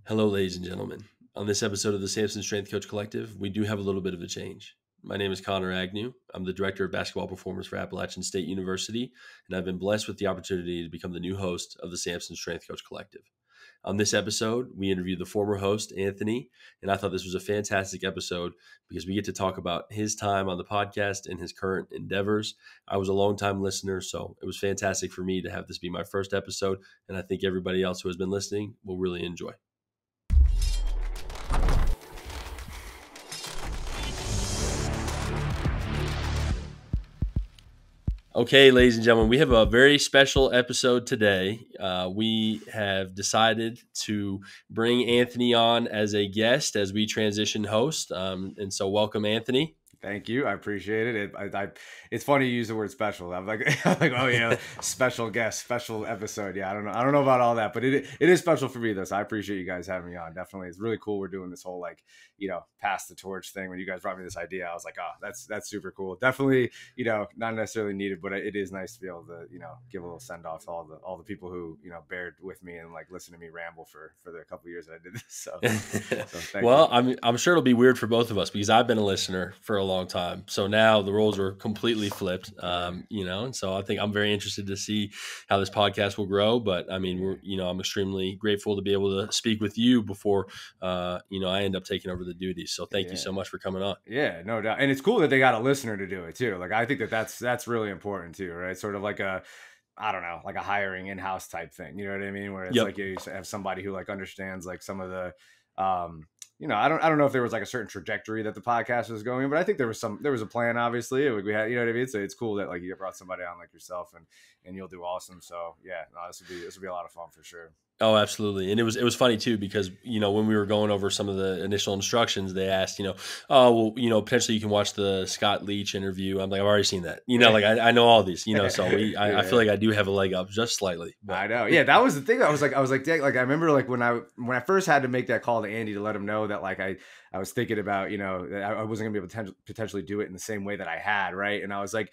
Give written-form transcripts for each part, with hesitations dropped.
Hello, ladies and gentlemen. On this episode of the Samson Strength Coach Collective, we do have a little bit of a change. My name is Connor Agnew. I'm the Director of Basketball Performance for Appalachian State University, and I've been blessed with the opportunity to become the new host of the Samson Strength Coach Collective. On this episode, we interviewed the former host, Anthony, and I thought this was a fantastic episode because we get to talk about his time on the podcast and his current endeavors. I was a longtime listener, so it was fantastic for me to have this be my first episode, and I think everybody else who has been listening will really enjoy. Okay, ladies and gentlemen, we have a very special episode today. We have decided to bring Anthony on as a guest as we transition host. And so welcome, Anthony. Thank you. I appreciate it. It's funny you use the word special. I'm like, I'm like, oh yeah, special guest, special episode. Yeah, I don't know about all that, but it is special for me though. So I appreciate you guys having me on. Definitely, it's really cool. We're doing this whole pass the torch thing. When you guys brought me this idea, I was like, oh, that's super cool. Definitely, not necessarily needed, but it is nice to be able to give a little send off to all the people who bared with me and like listen to me ramble for the couple of years that I did this. So thank Well, you. I'm sure it'll be weird for both of us because I've been a listener for a long time. So now the roles are completely flipped. And so I think I'm very interested to see how this podcast will grow. But I mean, I'm extremely grateful to be able to speak with you before, I end up taking over the duties. So thank you so much for coming on. Yeah, no doubt. And it's cool that they got a listener to do it too. Like I think that's really important too, right? Sort of like I don't know, like a hiring in-house type thing. You know what I mean? Where it's Yep. like you have somebody who like understands like some of the I don't know if there was like a certain trajectory that the podcast was going, but I think there was a plan, obviously. We had, what I mean? So it's cool that like you brought somebody on like yourself and you'll do awesome. So yeah, no, this would be a lot of fun for sure. Oh, absolutely. And it was funny too, because, when we were going over some of the initial instructions, they asked, oh, well, potentially you can watch the Scott Leach interview. I'm like, I've already seen that, like I know all these, so I feel like I do have a leg up just slightly, but I know. Yeah, that was the thing. I was like, dang, like I remember like when I first had to make that call to Andy to let him know that like I was thinking about, that I wasn't gonna be able to potentially do it in the same way that I had, right? And I was like,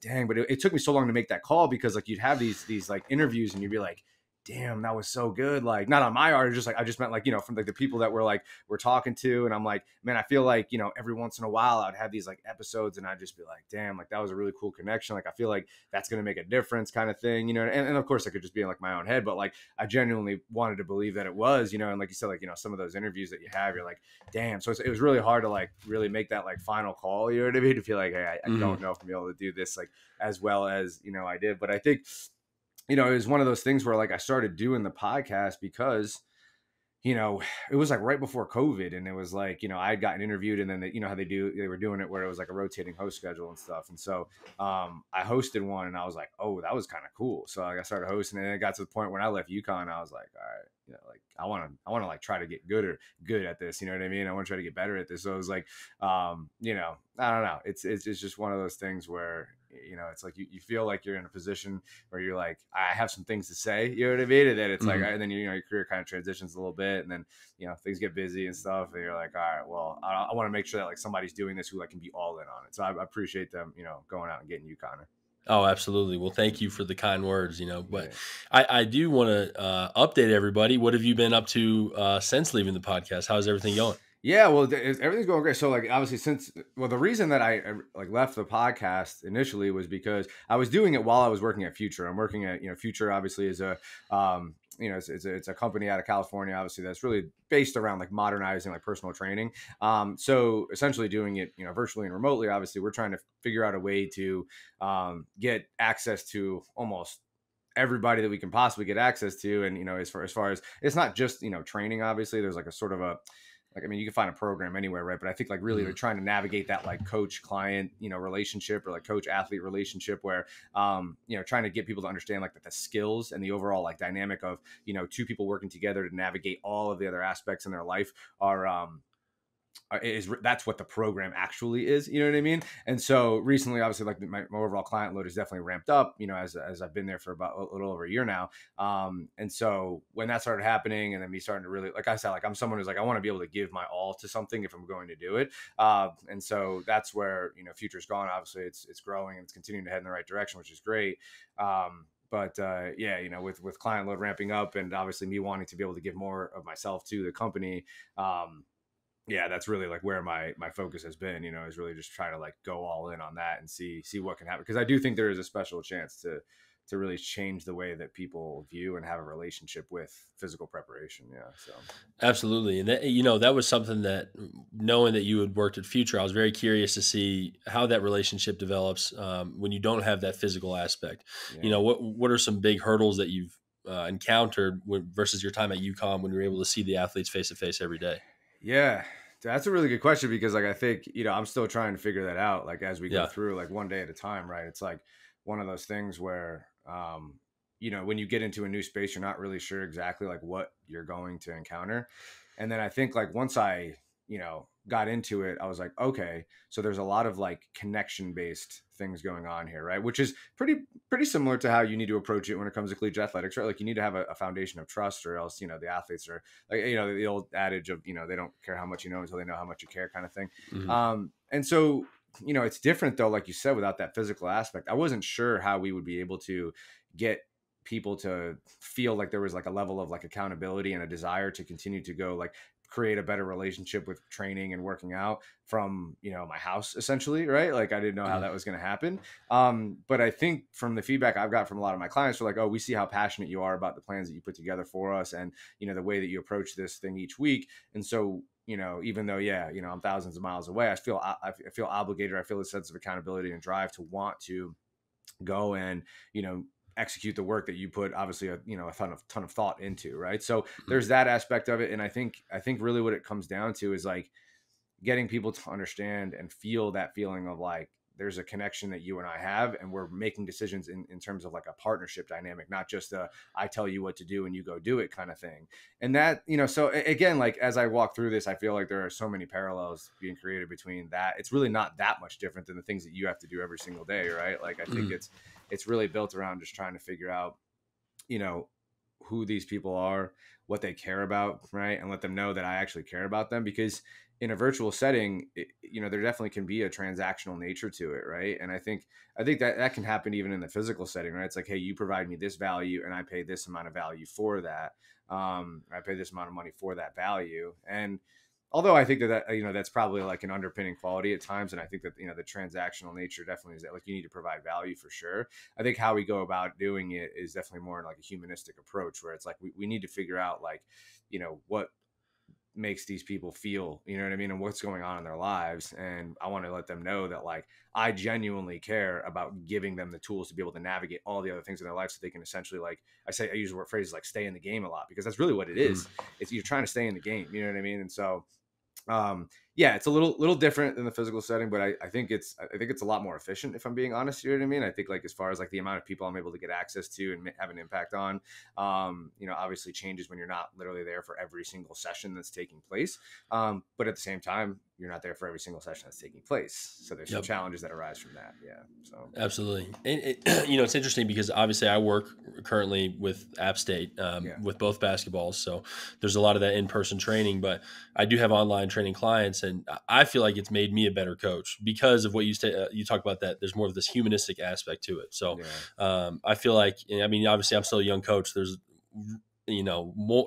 dang, but it took me so long to make that call because like you'd have these like interviews and you'd be like, damn, that was so good. Like not on my art, just like I just meant like, from like the people that we're talking to. And I'm like, man, I feel like, every once in a while I'd have these like episodes and I'd just be like, damn, like that was a really cool connection. Like I feel like that's gonna make a difference kind of thing, and of course I could just be in like my own head, but like I genuinely wanted to believe that it was, and like you said, like, some of those interviews that you have, you're like, damn. So it was really hard to like really make that like final call, you know what I mean? To feel like, hey, I don't know if I'm able to do this like as well as, I did. But I think, it was one of those things where like I started doing the podcast because it was like right before COVID, and it was like, I had gotten interviewed, and then how they were doing it where it was like a rotating host schedule and stuff. And so I hosted one and I was like, oh, that was kind of cool. So like I started hosting it, and it got to the point when I left UConn, I was like, all right, like I want to like try to get good at this. You know what I mean? I want to try to get better at this. So it was like, I don't know. It's just one of those things where, it's like you feel like you're in a position where you're like, I have some things to say, you know what I mean? And then it's like, and then, your career kind of transitions a little bit, and then, things get busy and stuff. And you're like, all right, well, I want to make sure that like somebody's doing this who like can be all in on it. So I appreciate them, going out and getting you, Connor. Oh, absolutely. Well, thank you for the kind words, but I do want to update everybody. What have you been up to since leaving the podcast? How's everything going? Yeah, well, everything's going great. So, like, obviously, the reason that I like left the podcast initially was because I was doing it while I was working at Future. I'm working at Future. Obviously, is a it's a company out of California. Obviously, that's really based around like modernizing like personal training. So essentially, doing it virtually and remotely. Obviously, we're trying to figure out a way to get access to almost everybody that we can possibly get access to. And as far as it's not just training. Obviously, there's like a sort of a like, I mean, you can find a program anywhere, right? But I think like really they're trying to navigate that like coach client, relationship, or like coach athlete relationship where, trying to get people to understand like that the skills and the overall like dynamic of, two people working together to navigate all of the other aspects in their life are, that's what the program actually is, you know what I mean? And so recently, obviously, like my overall client load is definitely ramped up, as I've been there for about a little over a year now. And so when that started happening, and then me starting to really, like I said, like I'm someone who's like, I want to be able to give my all to something if I'm going to do it. And so that's where, Future's gone. Obviously it's growing and it's continuing to head in the right direction, which is great. but yeah, with client load ramping up and obviously me wanting to be able to give more of myself to the company, yeah, that's really like where my focus has been, is really just try to like go all in on that and see what can happen. Because I do think there is a special chance to really change the way that people view and have a relationship with physical preparation. Yeah. So Absolutely. And that, that was something that, knowing that you had worked at Future, I was very curious to see how that relationship develops when you don't have that physical aspect. yeah. What are some big hurdles that you've encountered versus your time at UConn when you were able to see the athletes face to face every day? Yeah. That's a really good question because like I think, I'm still trying to figure that out like as we go Yeah. through like one day at a time, right? It's like one of those things where when you get into a new space, you're not really sure exactly like what you're going to encounter. And then I think like once I, got into it, I was like, okay, so there's a lot of like connection based things going on here, right? Which is pretty similar to how you need to approach it when it comes to collegiate athletics, right? Like you need to have a foundation of trust, or else, the athletes are like, the old adage of, they don't care how much you know until they know how much you care kind of thing. Hmm. And so, it's different though, like you said, without that physical aspect. I wasn't sure how we would be able to get people to feel like there was like a level of like accountability and a desire to continue to go like create a better relationship with training and working out from my house essentially, right? Like I didn't know how Hmm. that was going to happen. But I think from the feedback I've got from a lot of my clients, are like, oh, we see how passionate you are about the plans that you put together for us, and the way that you approach this thing each week. And so even though, yeah, I'm thousands of miles away, I feel obligated. I feel a sense of accountability and drive to want to go and execute the work that you put obviously a ton of thought into, right? So Hmm. there's that aspect of it. And I think really what it comes down to is like getting people to understand and feel that feeling of like there's a connection that you and I have, and we're making decisions in terms of like a partnership dynamic, not just a I tell you what to do and you go do it kind of thing. And that, so again, like as I walk through this, I feel like there are so many parallels being created between that. It's really not that much different than the things that you have to do every single day, right? Like I think Hmm. it's really built around just trying to figure out, you know, who these people are, what they care about, right? And let them know that I actually care about them. Because in a virtual setting, there definitely can be a transactional nature to it, right? And I think that can happen even in the physical setting, right? It's like, hey, you provide me this value, and I pay this amount of value for that. I pay this amount of money for that value, and although I think that that's probably like an underpinning quality at times, and I think that the transactional nature definitely is that, like, you need to provide value for sure. I think how we go about doing it is definitely more like a humanistic approach, where it's like we need to figure out like what makes these people feel, you know what I mean, and what's going on in their lives. And I want to let them know that like I genuinely care about giving them the tools to be able to navigate all the other things in their life, so they can essentially, like I use the word phrases like stay in the game a lot, because that's really what it Hmm. is. It's you're trying to stay in the game, you know what I mean? And so yeah, it's a little different than the physical setting, but I think it's a lot more efficient, if I'm being honest. You know what I mean? I think like as far as like the amount of people I'm able to get access to and have an impact on, obviously changes when you're not literally there for every single session that's taking place. But at the same time, you're not there for every single session that's taking place. So there's some Yep. challenges that arise from that. Yeah. So Absolutely. And it's interesting because obviously I work currently with App State yeah, with both basketballs. So there's a lot of that in-person training, but I do have online training clients, and I feel like it's made me a better coach because of what you talk about, that there's more of this humanistic aspect to it. So yeah, I feel like, I mean, obviously I'm still a young coach. There's,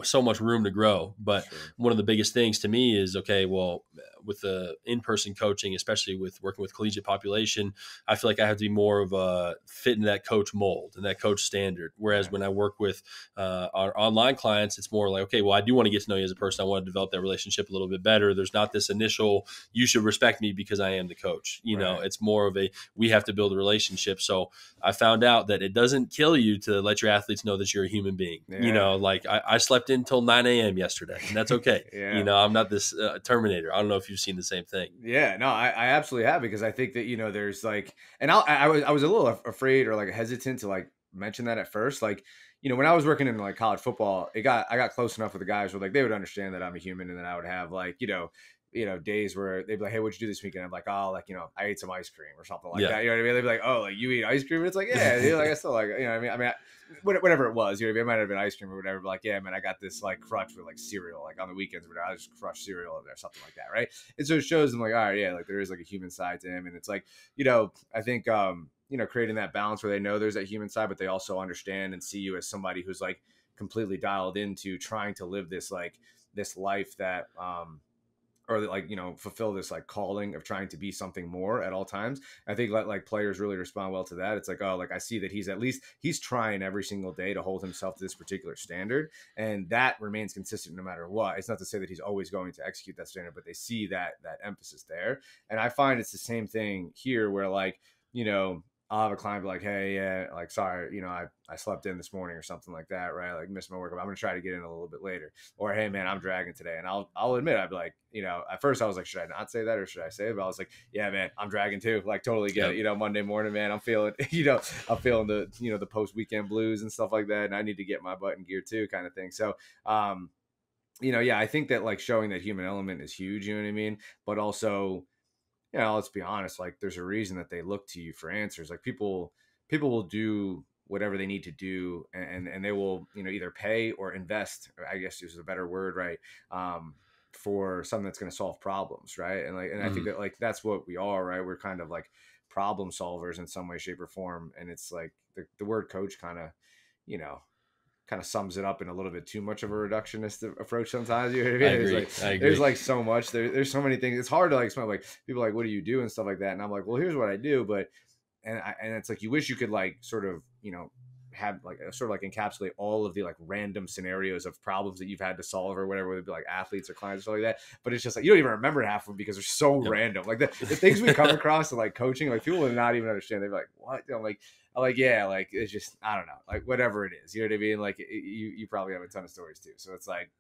so much room to grow. But sure, one of the biggest things to me is, okay, well, with the in-person coaching, especially with working with collegiate population, I feel like I have to be more of a fit in that coach mold and that coach standard. Whereas yeah, when I work with our online clients, it's more like, okay, well, I do want to get to know you as a person. I want to develop that relationship a little bit better. There's not this initial, you should respect me because I am the coach. right, It's more of a, we have to build a relationship. So I found out that it doesn't kill you to let your athletes know that you're a human being. yeah, Like I slept in until 9 a.m. yesterday, and that's okay. yeah. I'm not this Terminator. I don't know if you've seen the same thing. Yeah, no, I absolutely have, because I think that there's like, and I was a little afraid or like hesitant to like mention that at first, like when I was working in like college football, I got close enough with the guys where like they would understand that I'm a human, and then I would have like days where they'd be like, hey, what'd you do this weekend? I'm like, oh, like I ate some ice cream or something like Yeah. that. You know what I mean? They'd be like, oh, like you eat ice cream? And it's like, yeah, dude, like I still like, what I mean, whatever it was, it might have been ice cream or whatever. But like, yeah, man, I got this like crutch with like cereal, like on the weekends, where I just crush cereal in there, something like that, right? And so it shows them like, all right, yeah, like there is like a human side to him, and it's like, I think creating that balance where they know there's that human side, but they also understand and see you as somebody who's like completely dialed into trying to live this like this life that or like fulfill this like calling of trying to be something more at all times. I think like players really respond well to that. It's like, oh, like I see that he's trying every single day to hold himself to this particular standard, and that remains consistent no matter what. It's not to say that he's always going to execute that standard, but they see that emphasis there. And I find it's the same thing here where like, I'll have a client be like, hey, yeah, like, sorry, I slept in this morning or something like that, right? Like, missed my workout. I'm going to try to get in a little bit later. Or, hey, man, I'm dragging today. And I'll admit, I'd be like, at first I was like, should I not say that or should I say it? But I was like, yeah, man, I'm dragging too. Like, totally get it. Monday morning, man, I'm feeling, I'm feeling the post weekend blues and stuff like that. And I need to get my butt in gear too, kind of thing. So, yeah, I think that like showing that human element is huge, you know what I mean? But also, let's be honest, like there's a reason that they look to you for answers. Like people will do whatever they need to do and they will, either pay or invest, or I guess is a better word, right? For something that's going to solve problems. Right. And I think that like, that's what we are, right? We're kind of like problem solvers in some way, shape or form. And it's like the word coach you know, kind of sums it up in a little bit too much of a reductionist approach sometimes. You know what I mean? I agree. I agree. There's like so much. There's so many things. It's hard to like explain. Like people are like, what do you do and stuff like that. And I'm like, well, here's what I do. But and it's like you wish you could like sort of have like sort of like encapsulate all of the like random scenarios of problems that you've had to solve or whatever, whether it be like athletes or clients or stuff like that. But it's just like you don't even remember half of them because they're so random. Like the things we come across in like coaching, like people will not even understand. They're like, what? I'm like, yeah, like it's just, I don't know, like whatever it is, you know what I mean? Like you probably have a ton of stories too. So it's like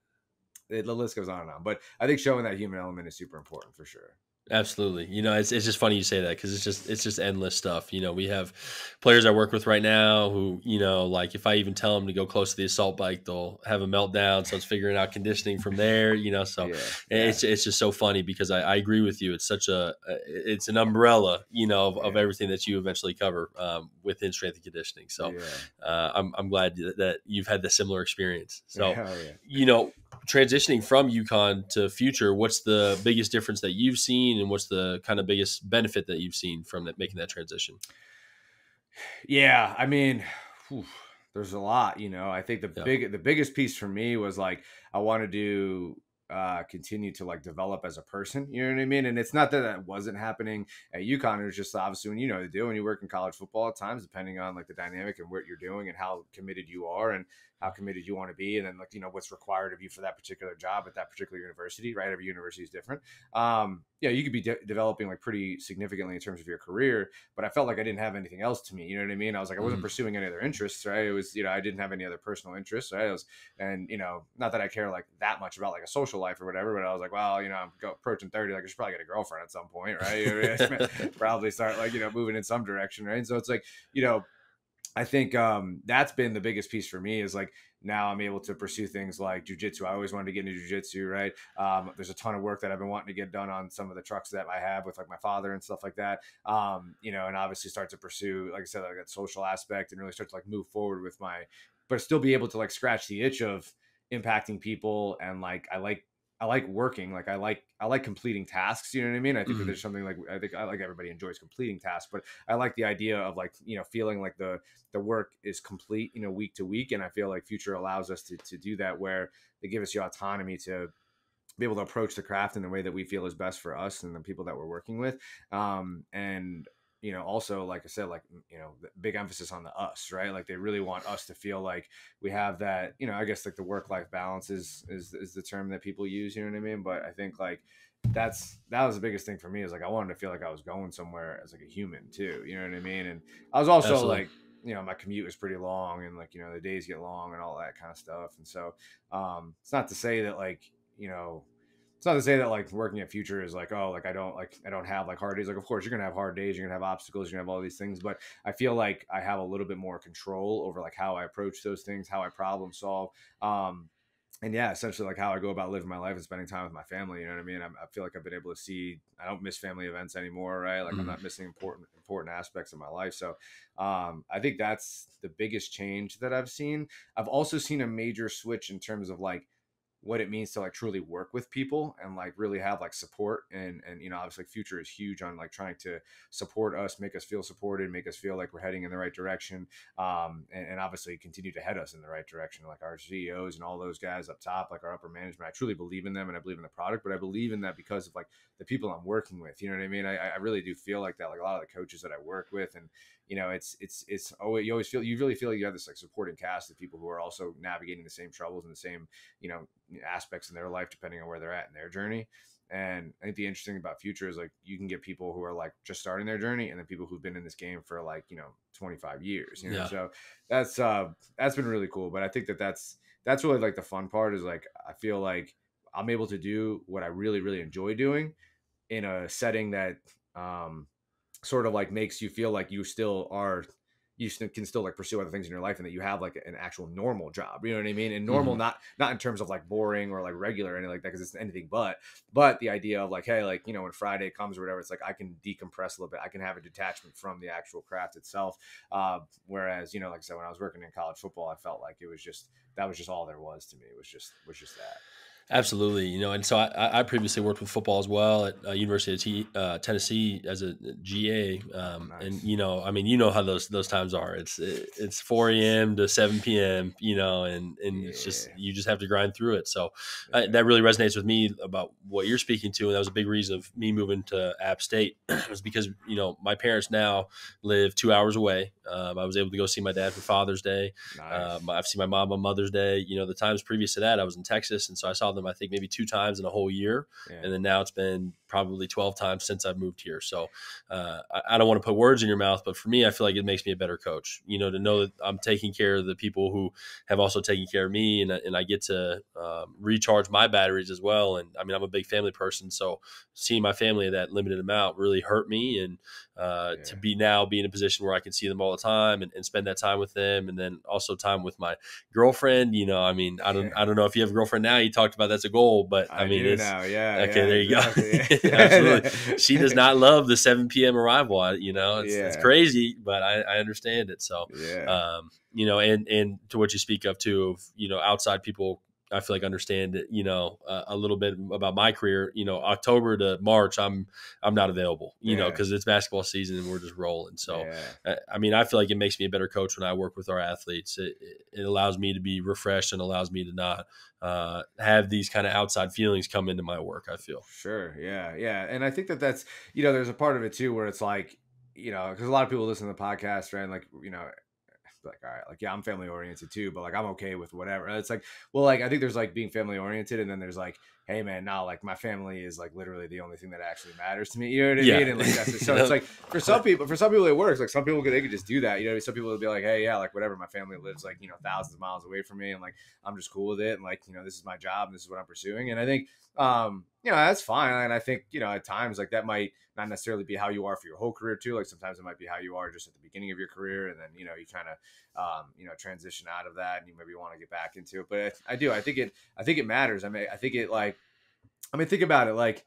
the list goes on and on. But I think showing that human element is super important for sure. Absolutely. It's just funny you say that because it's just endless stuff. We have players I work with right now who, like if I even tell them to go close to the assault bike, they'll have a meltdown. So it's figuring out conditioning from there, so it's just so funny because I agree with you. It's such it's an umbrella, of everything that you eventually cover within strength and conditioning. So I'm glad that you've had the similar experience. So, transitioning from UConn to future, what's the biggest difference that you've seen and what's the kind of biggest benefit that you've seen from making that transition? Yeah, I mean, there's a lot, I think the biggest piece for me was like, I wanted to continue to like develop as a person, you know what I mean? And it's not that that wasn't happening at UConn. It was just obviously when the deal, when you work in college football at times, depending on like the dynamic and what you're doing and how committed you are and how committed you want to be. And then like, what's required of you for that particular job at that particular university, right? Every university is different. You could be developing like pretty significantly in terms of your career, but I felt like I didn't have anything else to me. You know what I mean? I was like, I wasn't pursuing any other interests, right? It was, I didn't have any other personal interests, right? And not that I care like that much about like a social life or whatever, but I was like, well, I'm approaching 30, like I should probably get a girlfriend at some point, right? Probably start like, moving in some direction, right? And so it's like, I think that's been the biggest piece for me is like now I'm able to pursue things like jujitsu. I always wanted to get into jujitsu, right? There's a ton of work that I've been wanting to get done on some of the trucks that I have with like my father and stuff like that. And obviously start to pursue, like I said, like that social aspect and really start to like move forward with but still be able to like scratch the itch of impacting people. And like, I like working. Like I like completing tasks. You know what I mean? I think that there's something like, I think I like everybody enjoys completing tasks, but I like the idea of like, feeling like the work is complete, week to week. And I feel like Future allows us to do that, where they give us the autonomy to be able to approach the craft in the way that we feel is best for us and the people that we're working with. And also, like I said, like, the big emphasis on the us, right? Like they really want us to feel like we have that, I guess like the work-life balance is the term that people use, you know what I mean? But I think like that was the biggest thing for me, is like I wanted to feel like I was going somewhere as like a human too, you know what I mean? And I was also Absolutely. like, my commute was pretty long and like, the days get long and all that kind of stuff. And so it's not to say that like, it's not to say that like working at Future is like, oh, like I don't have like hard days. Like, of course you're going to have hard days. You're going to have obstacles. You're going to have all these things. But I feel like I have a little bit more control over like how I approach those things, how I problem solve. And yeah, essentially like how I go about living my life and spending time with my family. You know what I mean? I feel like I've been able to see, I don't miss family events anymore, right? Like I'm not missing important aspects of my life. So I think that's the biggest change that I've seen. I've also seen a major switch in terms of like what it means to like truly work with people and like really have like support. And you know, obviously like, Future is huge on like trying to support us, make us feel supported, make us feel like we're heading in the right direction, and obviously continue to head us in the right direction, like our CEOs and all those guys up top, like our upper management. I truly believe in them and I believe in the product, but I believe in that because of like the people I'm working with. You know what I mean? I really do feel like that. Like a lot of the coaches that I work with, and you know, it's always, you always feel, you really feel like you have this like supporting cast of people who are also navigating the same troubles and the same, you know, aspects in their life depending on where they're at in their journey. And I think the interesting about Future is like you can get people who are like just starting their journey, and then people who've been in this game for like, you know, 25 years, you know. Yeah. So that's been really cool. But I think that that's really like the fun part is like I feel like I'm able to do what I really really enjoy doing in a setting that sort of like makes you feel like can still like pursue other things in your life, and that you have like an actual normal job. You know what I mean? And normal, Mhm. not in terms of like boring or like regular or anything like that, because it's anything but the idea of like, hey, like, you know, when Friday comes or whatever, it's like I can decompress a little bit. I can have a detachment from the actual craft itself. Whereas, you know, like I said, when I was working in college football, I felt like that was just all there was to me. It was just that. Absolutely, you know, and so I previously worked with football as well at University of Tennessee as a GA, Oh, and nice. you know, I mean, you know how those times are. It's 4 a.m. to 7 p.m. You know, and it's just Yeah. you just have to grind through it. So Yeah. that really resonates with me about what you're speaking to, and that was a big reason of me moving to App State was because you know my parents now live 2 hours away. I was able to go see my dad for Father's Day. Nice. I've seen my mom on Mother's Day. You know, the times previous to that, I was in Texas, and so I saw them, I think, maybe 2 times in a whole year. Yeah. And then now it's been probably 12 times since I've moved here. So I don't want to put words in your mouth, but for me, I feel like it makes me a better coach, you know, to know Yeah. that I'm taking care of the people who have also taken care of me, and I get to recharge my batteries as well. And I mean, I'm a big family person. So seeing my family that limited amount really hurt me. And to Yeah. be in a position where I can see them all the time and spend that time with them. And then also time with my girlfriend, you know, I mean, I don't know if you have a girlfriend now. You talked about that's a goal, but I I mean, do it's now. Yeah. okay. Yeah. There you Exactly. go. Absolutely. Yeah. She does not love the 7 p.m. arrival. You know, it's Yeah. crazy, but I understand it. So, Yeah. you know, and to what you speak of too, of, you know, outside people, I feel like understand it, you know, a little bit about my career. You know, October to March, I'm not available, you know, Yeah. because it's basketball season and we're just rolling. So, Yeah. I mean, I feel like it makes me a better coach when I work with our athletes. It allows me to be refreshed and allows me to not have these kind of outside feelings come into my work, I feel. Sure. Yeah. Yeah. And I think that that's, you know, there's a part of it too where it's like, you know, because a lot of people listen to the podcast, right? And like, you know, like, all right, like, yeah, I'm family oriented too, but like, I'm okay with whatever. And it's like, well, like, I think there's like being family oriented, and then there's like, hey, man, now like my family is like literally the only thing that actually matters to me. You know what I mean? Yeah. And like, that's it. So it's like for some people it works. Like some people they could just do that. You know, some people would be like, hey, yeah, like whatever. My family lives like, you know, thousands of miles away from me, and like I'm just cool with it. And like, you know, this is my job, and this is what I'm pursuing. And I think, you know, that's fine. And I think, you know, at times like that might not necessarily be how you are for your whole career too. Like sometimes it might be how you are just at the beginning of your career, and then, you know, you kind of you know, transition out of that and you maybe want to get back into it. But I think it matters. I mean, I think it like, I mean, think about it. Like,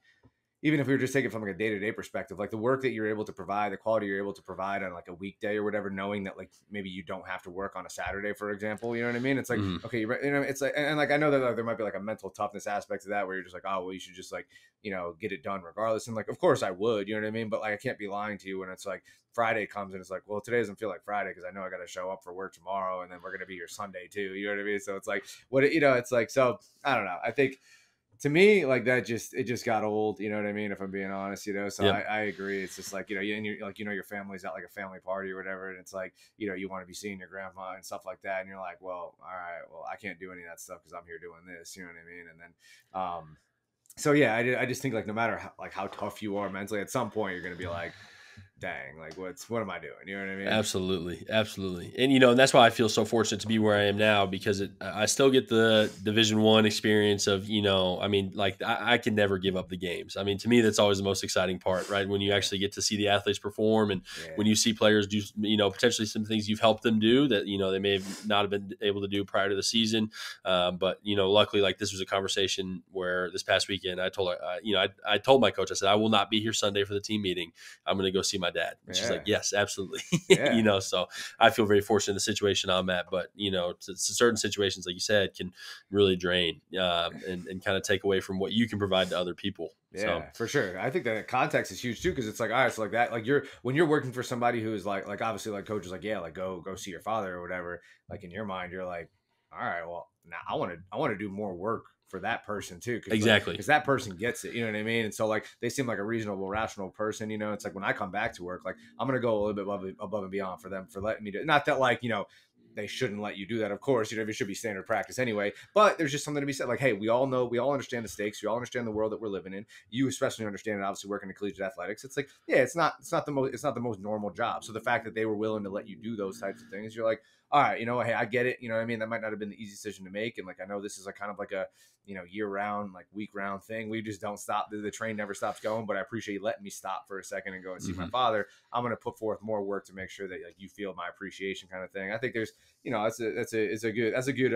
even if we were just taking from like a day-to-day perspective, like the work that you're able to provide, the quality you're able to provide on like a weekday or whatever, knowing that like maybe you don't have to work on a Saturday, for example, you know what I mean? It's like, Mhm. okay, you know, it's like, and like, I know that like, there might be like a mental toughness aspect to that where you're just like, oh, well, you should just like, you know, get it done regardless. And like, of course I would, you know what I mean? But like, I can't be lying to you when it's like Friday comes and it's like, well, today doesn't feel like Friday because I know I got to show up for work tomorrow, and then we're going to be here Sunday too. You know what I mean? So it's like, you know, it's like, so I don't know. I think, to me, like that it just got old, you know what I mean, if I'm being honest, you know. So Yep. I agree. It's just like, you know, and you're like, you know, your family's at like a family party or whatever, and it's like, you know, you want to be seeing your grandma and stuff like that, and you're like, well, all right, well, I can't do any of that stuff because I'm here doing this, you know what I mean? And then so yeah, I just think like no matter how tough you are mentally, at some point you're gonna be like, dang, like what am I doing, you know what I mean? Absolutely, absolutely, and you know, and that's why I feel so fortunate to be where I am now, because I still get the Division I experience of, you know, I mean, like I can never give up the games. I mean, to me, that's always the most exciting part, right? When you Yeah. actually get to see the athletes perform, and Yeah. when you see players do, you know, potentially some things you've helped them do that, you know, they may have not have been able to do prior to the season. But you know, luckily, like this was a conversation where this past weekend I told her, you know, I told my coach, I said, I will not be here Sunday for the team meeting. I'm going to go see my dad. And she's like, Yeah. yes, absolutely. Yeah. So I feel very fortunate in the situation I'm at, but certain situations, like you said, can really drain, and kind of take away from what you can provide to other people. So Yeah, for sure. I think that context is huge too, because it's like, all right, so like that, like when you're working for somebody who is like obviously like coach is like, yeah, like go see your father or whatever. Like in your mind, you're like, all right, well now I want to do more work for that person too, exactly. because that person gets it, you know what I mean? And so like they seem like a reasonable, rational person, you know. It's like when I come back to work, like I'm gonna go a little bit above and beyond for them for letting me do. Not that like they shouldn't let you do that. Of course, it should be standard practice anyway. But there's just something to be said. Like, hey, we all understand the stakes. We all understand the world that we're living in. You especially understand it. Obviously, working in collegiate athletics, it's like, yeah, it's not the most normal job. So the fact that they were willing to let you do those types of things, you're like, all right, hey, I get it. You know what I mean? That might not have been the easy decision to make. And like, I know this is like kind of like a, year round, like week round thing. We just don't stop. The train never stops going, but I appreciate you letting me stop for a second and go and see my father. I'm going to put forth more work to make sure that like you feel my appreciation kind of thing. I think there's, it's a good,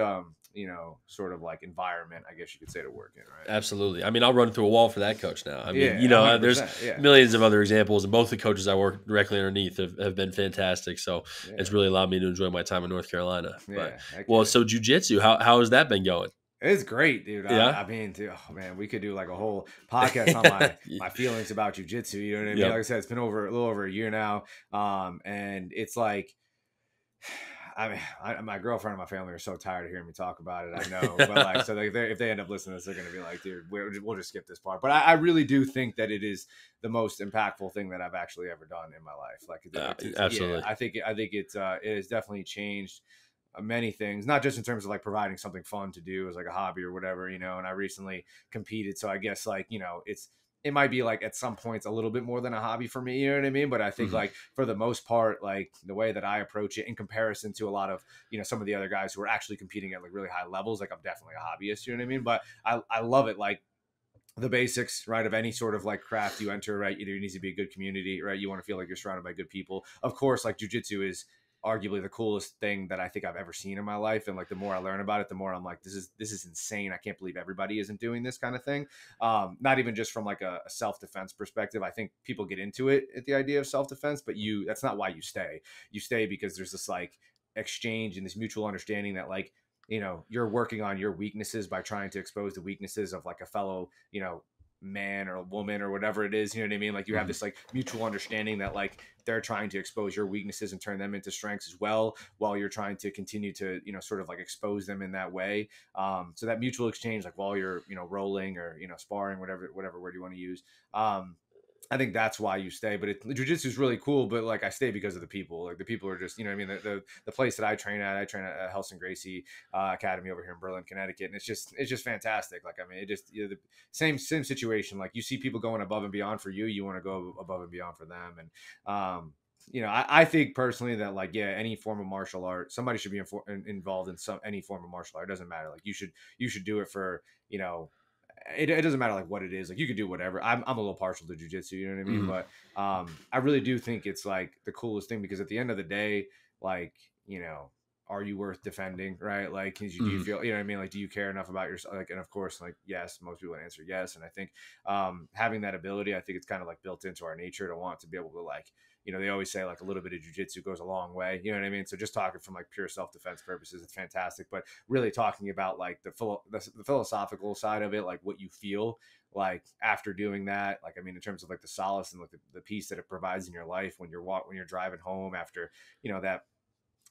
sort of like environment, I guess you could say, to work in. Right. Absolutely. I mean, I'll run through a wall for that coach now. I mean, Yeah. 100%, there's yeah. millions of other examples, and both the coaches I work directly underneath have been fantastic. So Yeah. it's really allowed me to enjoy my time in North Carolina. Yeah. But so jujitsu, how has that been going? It's great, dude. Yeah. I mean, dude, oh man, we could do like a whole podcast on my feelings about jujitsu. You know what I mean? Yep. Like I said, it's been a little over a year now, and it's like, I mean, my girlfriend and my family are so tired of hearing me talk about it. I know, but like, so if they end up listening to this, they're gonna be like, dude, we'll just skip this part. But I really do think that it is the most impactful thing that I've actually ever done in my life. Like, absolutely, yeah, I think it has definitely changed many things, not just in terms of like providing something fun to do as like a hobby or whatever, and I recently competed, so I guess like it might be like at some points a little bit more than a hobby for me, you know what I mean? But I think like for the most part, like the way that I approach it in comparison to a lot of some of the other guys who are actually competing at like really high levels, like I'm definitely a hobbyist, you know what I mean? But I love it. Like the basics, right, of any sort of like craft you enter, right? Either it needs to be a good community, right? You want to feel like you're surrounded by good people. Of course, like jujitsu is arguably the coolest thing that I think I've ever seen in my life. And like the more I learn about it, the more I'm like, this is insane. I can't believe everybody isn't doing this kind of thing. Not even just from like a self-defense perspective. I think people get into it at the idea of self-defense, but that's not why you stay. You stay because there's this like exchange and this mutual understanding that like, you're working on your weaknesses by trying to expose the weaknesses of like a fellow, man or a woman or whatever it is, you know what I mean? Like you have this like mutual understanding that like they're trying to expose your weaknesses and turn them into strengths as well, while you're trying to continue to, sort of like expose them in that way. So that mutual exchange, like while you're, rolling or, sparring, whatever word you want to use. I think that's why you stay, but jiu-jitsu is really cool. But like I stay because of the people. Like the people are just, I mean, the place that I train at Helson Gracie Academy over here in Berlin, Connecticut, and it's just fantastic. Like I mean, it just the same situation. Like you see people going above and beyond for you, you want to go above and beyond for them. And I think personally that like any form of martial art, somebody should be involved in any form of martial art. It doesn't matter. Like you should do it for It doesn't matter like what it is. Like you could do whatever. I'm a little partial to jujitsu, you know what I mean? But I really do think it's like the coolest thing, because at the end of the day, like, are you worth defending? Right? Like, do you feel, you know what I mean? Like, do you care enough about yourself? Like, and of course, like, yes, most people answer yes. And I think having that ability, I think it's kind of like built into our nature to want to be able to like, they always say like a little bit of jujitsu goes a long way. You know what I mean? So just talking from like pure self-defense purposes, it's fantastic. But really talking about like the philosophical side of it, like what you feel like after doing that, like, I mean, in terms of like the solace and like the peace that it provides in your life when you're driving home after, that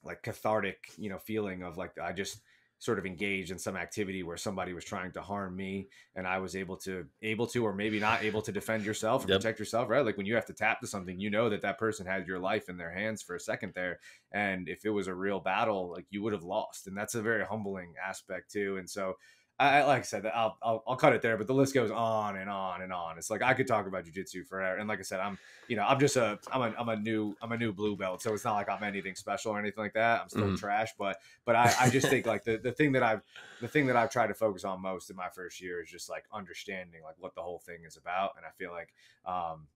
like cathartic, feeling of like, I just sort of engaged in some activity where somebody was trying to harm me and I was able to or maybe not able to defend yourself and protect yourself, right? Like when you have to tap to something, that person had your life in their hands for a second there, and if it was a real battle, like you would have lost, and that's a very humbling aspect too. And so I like I said, I'll cut it there, but the list goes on and on and on. It's like I could talk about jiu-jitsu forever. And like I said, I'm a new blue belt, so it's not like I'm anything special or anything like that. I'm still trash, but I just think like the thing that I've tried to focus on most in my first year is just like understanding like what the whole thing is about. And I feel like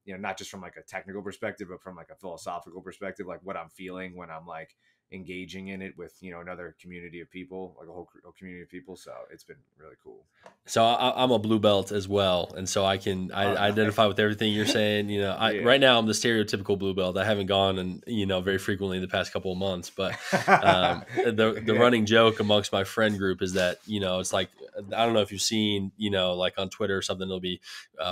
not just from like a technical perspective, but from like a philosophical perspective, like what I'm feeling when I'm like engaging in it with, another community of people, like a whole community of people. So it's been really cool. So I'm a blue belt as well, and so I Oh, nice. identify with everything you're saying. Yeah. Right now I'm the stereotypical blue belt. I haven't gone and very frequently in the past couple of months, but the Yeah. running joke amongst my friend group is that it's like, I don't know if you've seen like on Twitter or something. It'll be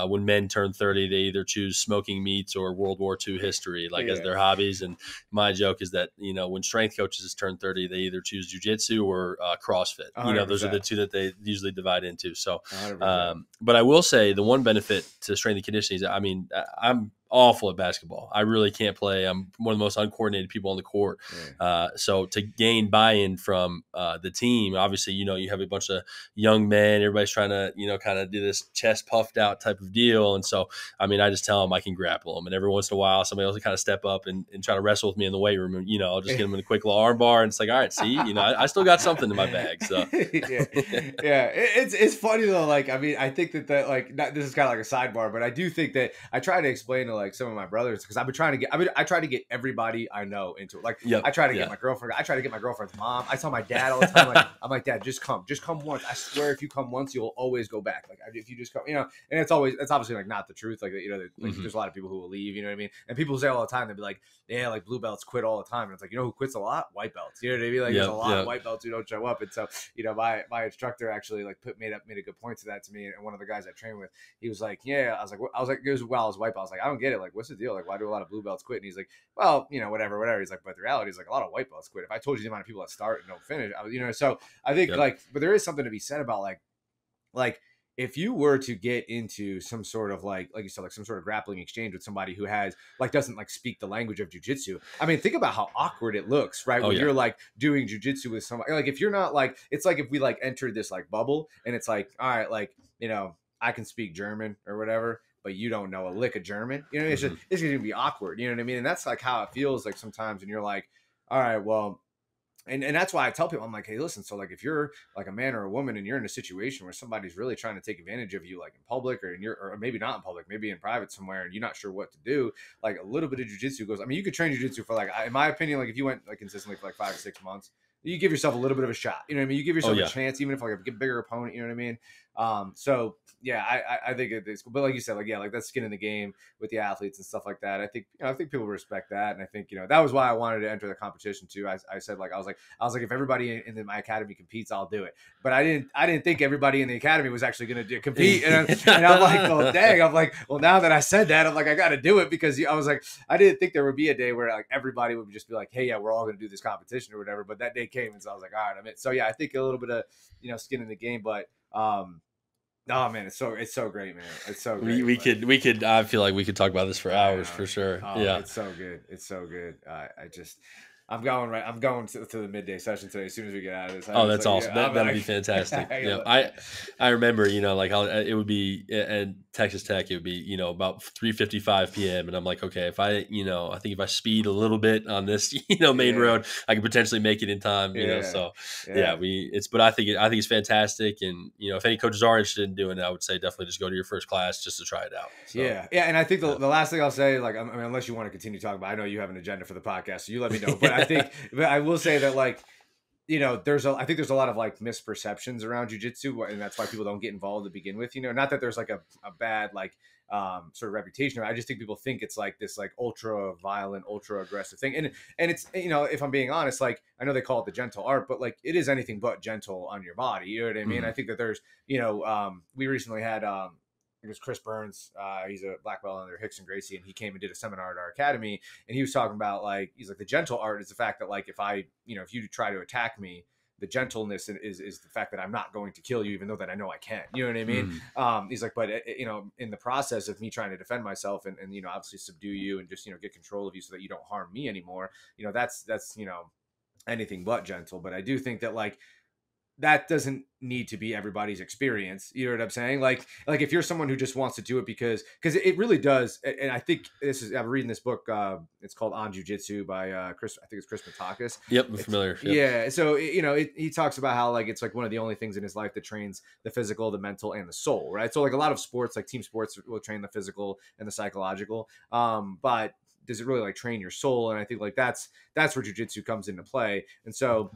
when men turn 30, they either choose smoking meats or World War II history like as Yeah. their hobbies. And my joke is that when strength coaches turn 30, they either choose jujitsu or CrossFit. 100%. Those are the two that they usually divide into. So, 100%. but I will say the one benefit to strength and conditioning is, I mean, I'm awful at basketball. I really can't play. I'm one of the most uncoordinated people on the court. Yeah. So to gain buy-in from the team, obviously, you have a bunch of young men. Everybody's trying to, kind of do this chest puffed out type of deal. And so, I mean, I just tell them I can grapple them. And every once in a while, somebody else will kind of step up and try to wrestle with me in the weight room. And, I'll just get them in a quick little arm bar. And it's like, all right, see, I still got something in my bag. So yeah. It's funny though. Like, I mean, I think that like, this is kind of like a sidebar, but I do think that I try to explain to like some of my brothers, because I've been trying to get, I try to get everybody I know into it. Like, I try to get my girlfriend. I try to get my girlfriend's mom. I tell my dad all the time, like, I'm like, Dad, just come once. I swear, if you come once, you'll always go back. Like, if you just come, and that's obviously like not the truth. Like, there's a lot of people who will leave. You know what I mean? And people say all the time, they'll be like, yeah, like blue belts quit all the time. And it's like, who quits a lot? White belts. You know what I mean? Like, there's a lot of white belts who don't show up. And so, my instructor actually like made a good point to that to me. And one of the guys I trained with, he was like, yeah, I was like, it was while I was white belt. I was like, I don't get it. Like, what's the deal? Like, why do a lot of blue belts quit? And he's like, well, whatever. He's like, but the reality is like a lot of white belts quit. If I told you the amount of people that start and don't finish, so I think like, but there is something to be said about like if you were to get into some sort of like you said, like some sort of grappling exchange with somebody who has like doesn't like speak the language of jujitsu. I mean, think about how awkward it looks, right? When you're like doing jujitsu with somebody, like if you're not like, it's like if we like entered this like bubble and it's like, all right, like, I can speak German or whatever, but you don't know a lick of German, it's just, it's gonna be awkward. You know what I mean? And that's like how it feels like sometimes when you're like, all right, well, and that's why I tell people, I'm like, hey, listen, so like if you're like a man or a woman and you're in a situation where somebody's really trying to take advantage of you, like in public or or maybe not in public, maybe in private somewhere, and you're not sure what to do, like a little bit of jujitsu goes. I mean, you could train jujitsu for like, in my opinion, like if you went like consistently for like 5 or 6 months, you give yourself a little bit of a shot. You know what I mean? You give yourself a chance, even if like a bigger opponent. You know what I mean? So yeah, I think it's cool. But like you said, like, yeah, like that's skin in the game with the athletes and stuff like that. I think, I think people respect that. And I think, that was why I wanted to enter the competition too. I said, like, I was like, if everybody in my academy competes, I'll do it. But I didn't think everybody in the academy was actually going to compete. And I'm like, well, dang, I'm like, well, now that I said that, I'm like, I got to do it, because I was like, I didn't think there would be a day where like everybody would just be like, hey, yeah, we're all going to do this competition or whatever. But that day came. And so I was like, all right, I'm in. So yeah, I think a little bit of, skin in the game, but, oh man, it's so great, man. It's so great. We could. I feel like we could talk about this for hours for sure. Yeah, it's so good. It's so good. I'm going to the midday session today as soon as we get out of this. That's awesome. That'd be fantastic. I remember, like it would be at Texas Tech. It would be, about 3:55 p.m. And I'm like, okay, if I, I think if I speed a little bit on this, main road, I could potentially make it in time. So but I think it's fantastic. And if any coaches are interested in doing it, I would say definitely just go to your first class just to try it out. So, yeah. And I think the last thing I'll say, like, I mean, unless you want to continue talking about, I know you have an agenda for the podcast, so you let me know. But but I will say that, like, I think there's a lot of like misperceptions around jiu-jitsu, and that's why people don't get involved to begin with. Not that there's like a bad like sort of reputation. I just think people think it's like this like ultra violent, ultra aggressive thing, and it's, if I'm being honest, like, I know they call it the gentle art, but like it is anything but gentle on your body. You know what I mean? I think that there's we recently had it was Chris Burns. He's a black belt under Hicks and Gracie, and he came and did a seminar at our academy. And he was talking about like, he's like, the gentle art is the fact that like, if you try to attack me, the gentleness is the fact that I'm not going to kill you, even though that I know I can. You know what I mean? He's like, but in the process of me trying to defend myself and obviously subdue you and just get control of you so that you don't harm me anymore. That's anything but gentle. But I do think that like, that doesn't need to be everybody's experience. You know what I'm saying? Like if you're someone who just wants to do it because it really does. And I think I'm reading this book. It's called On Jiu-Jitsu by Chris. I think it's Chris Matakis. Yep. I'm familiar. Yep. Yeah. So, he talks about how like, it's like one of the only things in his life that trains the physical, the mental, and the soul. Right. So like a lot of sports, like team sports, will train the physical and the psychological. But does it really like train your soul? And I think like that's where jujitsu comes into play. And so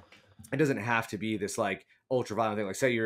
it doesn't have to be this like ultra violent thing. Like say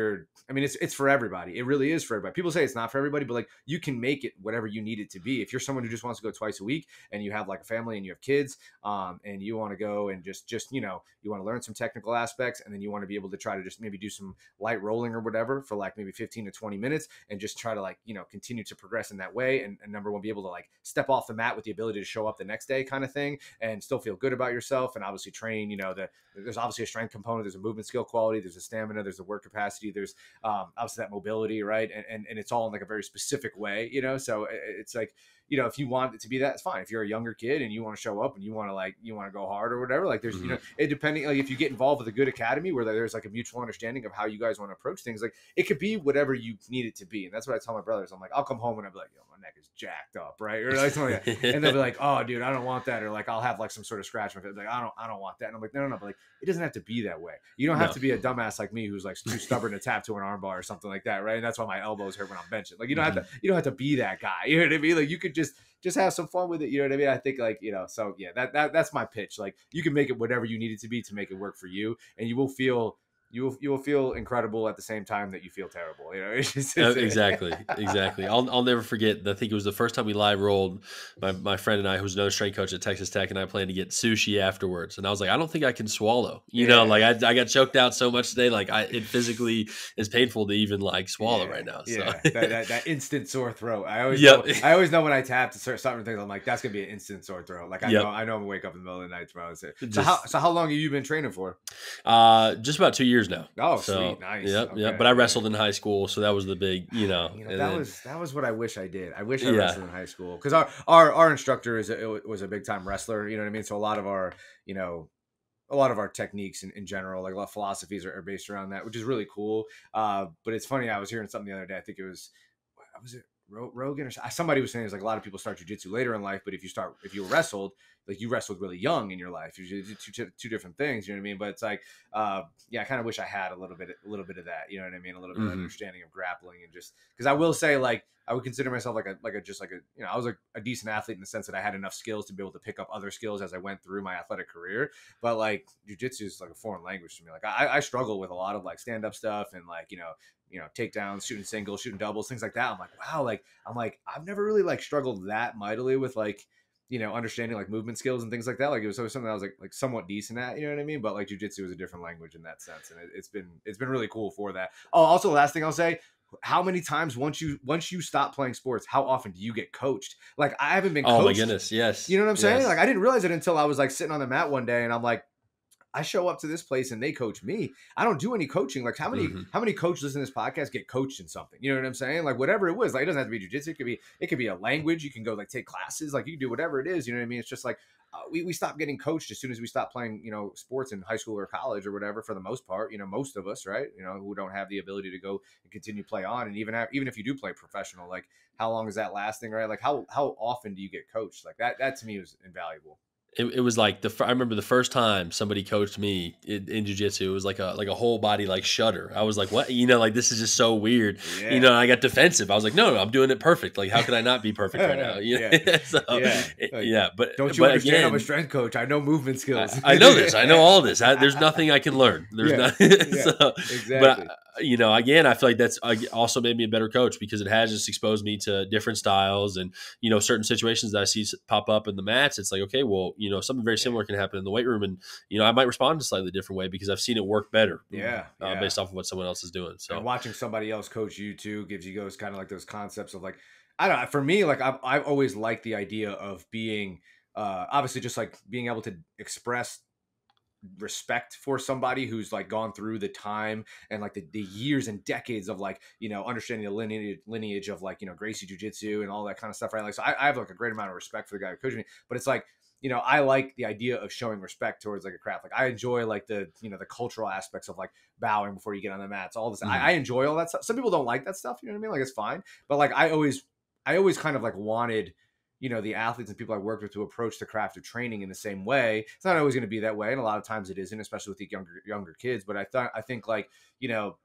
I mean, it's for everybody. It really is for everybody. People say it's not for everybody, but like you can make it whatever you need it to be. If you're someone who just wants to go twice a week and you have like a family and you have kids, and you want to go and just, you know, you want to learn some technical aspects, and then you want to be able to try to just maybe do some light rolling or whatever for like maybe 15 to 20 minutes and just try to like, you know, continue to progress in that way. And number one, be able to like step off the mat with the ability to show up the next day kind of thing and still feel good about yourself. And obviously train, you know, there's obviously a strength component, there's a movement skill quality, there's a stamina, there's a work capacity, there's obviously that mobility, right? And it's all in like a very specific way, you know? So it's like, you know, if you want it to be that, it's fine. If you're a younger kid and you want to show up and you want to go hard or whatever, like there's, you know, it depending, like if you get involved with a good academy where there's like a mutual understanding of how you guys want to approach things, like it could be whatever you need it to be. And that's what I tell my brothers. I'm like, I'll come home and I'll be like, yo, my neck is jacked up, right? Or like something like that. And they'll be like, oh dude, I don't want that. Or like, I'll have like some sort of scratch. Like, I don't want that. And I'm like, no. But like, it doesn't have to be that way. You don't have to be a dumbass like me who's like too stubborn to tap to an arm bar or something like that, right? And that's why my elbows hurt when I'm benching. Like you don't have to be that guy. You know what I mean? Like you could just have some fun with it. You know what I mean? I think like, you know, so yeah, that's my pitch. Like you can make it whatever you need it to be to make it work for you, and you will feel incredible at the same time that you feel terrible. You know, exactly. I'll never forget. I think it was the first time we live rolled. My friend and I, who's another strength coach at Texas Tech, and I planned to get sushi afterwards. And I was like, I don't think I can swallow. You know, like I got choked out so much today. Like it physically is painful to even like swallow right now. So. Yeah, that instant sore throat. I always know when I tap to certain things. I'm like, that's gonna be an instant sore throat. Like I know I'm gonna wake up in the middle of the night tomorrow. So how long have you been training for? Just about 2 years now. Oh, so, sweet, nice. Yep. But I wrestled in high school, so that was the big, that was what I wish I did. I wish I wrestled in high school because our instructor was a big time wrestler. You know what I mean? So a lot of our techniques in general, like a lot of philosophies are based around that, which is really cool. But it's funny. I was hearing something the other day. I think it was it Rogan or somebody was saying it's like a lot of people start jiu-jitsu later in life, but if you wrestled, like you wrestled really young in your life, you did two different things, you know what I mean? But it's like, I kind of wish I had a little bit of that, you know what I mean? A little bit of understanding of grappling, and just because I will say, like, I would consider myself like I was like a decent athlete in the sense that I had enough skills to be able to pick up other skills as I went through my athletic career. But like jiu-jitsu is like a foreign language to me. Like I struggle with a lot of like stand-up stuff and like, you know, takedowns, shooting singles, shooting doubles, things like that. I'm like, wow, I've never really like struggled that mightily with like, you know, understanding like movement skills and things like that. Like it was always something I was like somewhat decent at, you know what I mean? But like jiu-jitsu is a different language in that sense. And it's been really cool for that. Oh, also the last thing I'll say, how many times once you stop playing sports, how often do you get coached? Like I haven't been coached. Oh my goodness, yes. You know what I'm saying? Like I didn't realize it until I was like sitting on the mat one day and I'm like, I show up to this place and they coach me. I don't do any coaching. Like how many coaches listen to this podcast get coached in something? You know what I'm saying? Like whatever it was, like it doesn't have to be jiu-jitsu. It could be a language. You can go like take classes. Like you can do whatever it is. You know what I mean? It's just like we stopped getting coached as soon as we stopped playing, you know, sports in high school or college or whatever. For the most part, you know, most of us, right? You know, who don't have the ability to go and continue play on, and even if you do play professional, like how long is that lasting, right? Like how often do you get coached? Like that to me was invaluable. It was like I remember the first time somebody coached me in jiu-jitsu, it was like a whole body like shudder. I was like, what? You know, like this is just so weird. Yeah. You know, I got defensive. I was like, no, I'm doing it perfect. Like, how could I not be perfect right now? You know? But don't you understand? Again, I'm a strength coach. I know movement skills. I know this. I know all of this. There's nothing I can learn. There's nothing. So, exactly. But you know, again, I feel like that's also made me a better coach because it has just exposed me to different styles and, you know, certain situations that I see pop up in the mats. It's like, okay, well, you know, something very similar can happen in the weight room. And, you know, I might respond a slightly different way because I've seen it work better. Based off of what someone else is doing. So and watching somebody else coach you too gives you those kind of like those concepts of like, I don't know, for me, like I've always liked the idea of being obviously just like being able to express respect for somebody who's like gone through the time and like the years and decades of like, you know, understanding the lineage of like, you know, Gracie jiu-jitsu and all that kind of stuff, right? Like, so I have like a great amount of respect for the guy who coached me, but it's like, you know, I like the idea of showing respect towards like a craft. Like I enjoy like the, you know, the cultural aspects of like bowing before you get on the mats, all this. I enjoy all that stuff. Some people don't like that stuff, you know what I mean? Like it's fine. But like I always kind of like wanted, you know, the athletes and people I worked with to approach the craft of training in the same way. It's not always going to be that way. And a lot of times it isn't, especially with the younger kids. But I think like, you know,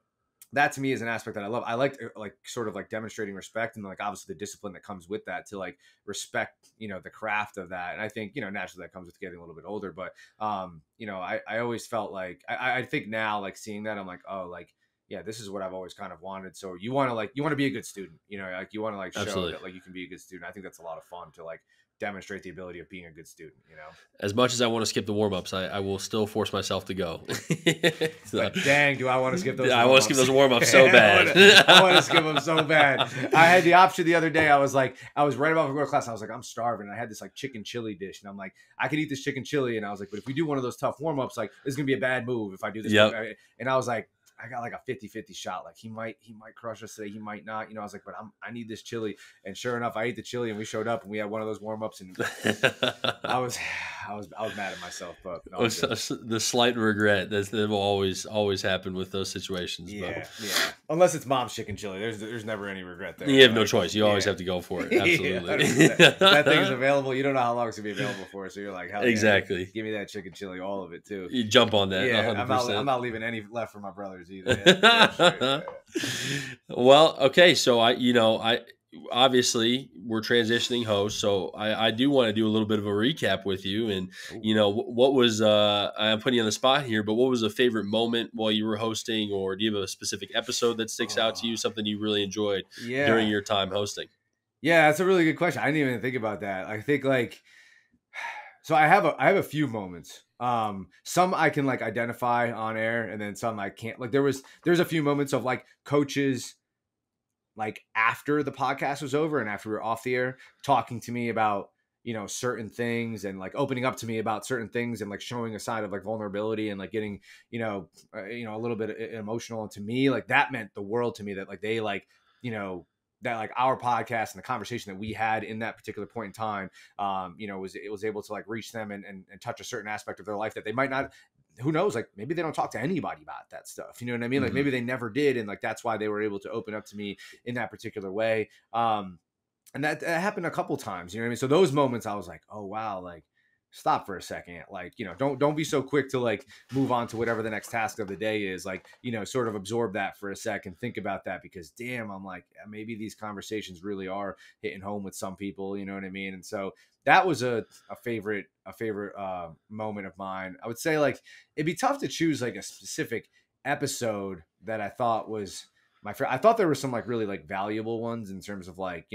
that to me is an aspect that I love. I like sort of like demonstrating respect, and like obviously the discipline that comes with that to like respect, the craft of that. And I think, naturally that comes with getting a little bit older. But I always felt like I think now, like seeing that, I'm like, oh, like, yeah, this is what I've always kind of wanted. So you want to be a good student, like you want to like show Absolutely. that like you can be a good student. I think that's a lot of fun to like demonstrate the ability of being a good student. As much as I want to skip the warm ups, I will still force myself to go. So, But dang, do I want to skip those I want to skip warm-ups. those warm ups so bad. I want to skip them so bad. I had the option the other day. I was right about to go to class. I was like, I'm starving. And I had this like chicken chili dish. And I'm like, I could eat this chicken chili. And I was like, but if we do one of those tough warm-ups, like this is going to be a bad move if I do this. Yep. And I was like, I got like a 50-50 shot. Like he might crush us today. He might not. I was like, but I need this chili. And sure enough, I ate the chili and we showed up and we had one of those warm-ups. And I was mad at myself, but no, the slight regret that will always happen with those situations. yeah, But yeah. Unless it's mom's chicken chili, there's never any regret there. you have no Like, choice. You always have to go for it. Absolutely. Yeah, if that thing is available, you don't know how long it's gonna be available for. So you're like, hell yeah, Exactly. give me that chicken chili, all of it too. You jump on that. Yeah, 100%. I'm not leaving any left for my brothers either. Yeah. Well, okay. So I obviously we're transitioning hosts, so I do want to do a little bit of a recap with you. And what was I'm putting you on the spot here, but what was a favorite moment while you were hosting, or do you have a specific episode that sticks out to you, something you really enjoyed during your time hosting? Yeah, that's a really good question. I didn't even think about that. I think like, so I have a few moments. Some I can like identify on air, and then some I can't. Like there's a few moments of like coaches, like after the podcast was over and after we were off the air, talking to me about certain things, and like opening up to me about certain things, and like showing a side of like vulnerability, and like getting a little bit emotional. And to me, like that meant the world to me, that like they like that like our podcast and the conversation that we had in that particular point in time, was able to like reach them and touch a certain aspect of their life that they might not. Who knows? Like maybe they don't talk to anybody about that stuff. You know what I mean? Like maybe they never did, and like that's why they were able to open up to me in that particular way. And that happened a couple times. You know what I mean? So those moments, I was like, oh wow, like stop for a second. Like don't be so quick to like move on to whatever the next task of the day is. Like sort of absorb that for a second, think about that, because damn, I'm like, maybe these conversations really are hitting home with some people. You know what I mean? And so that was a favorite moment of mine. I would say like it'd be tough to choose like a specific episode that I thought was my favorite. I thought there were some like really like valuable ones in terms of like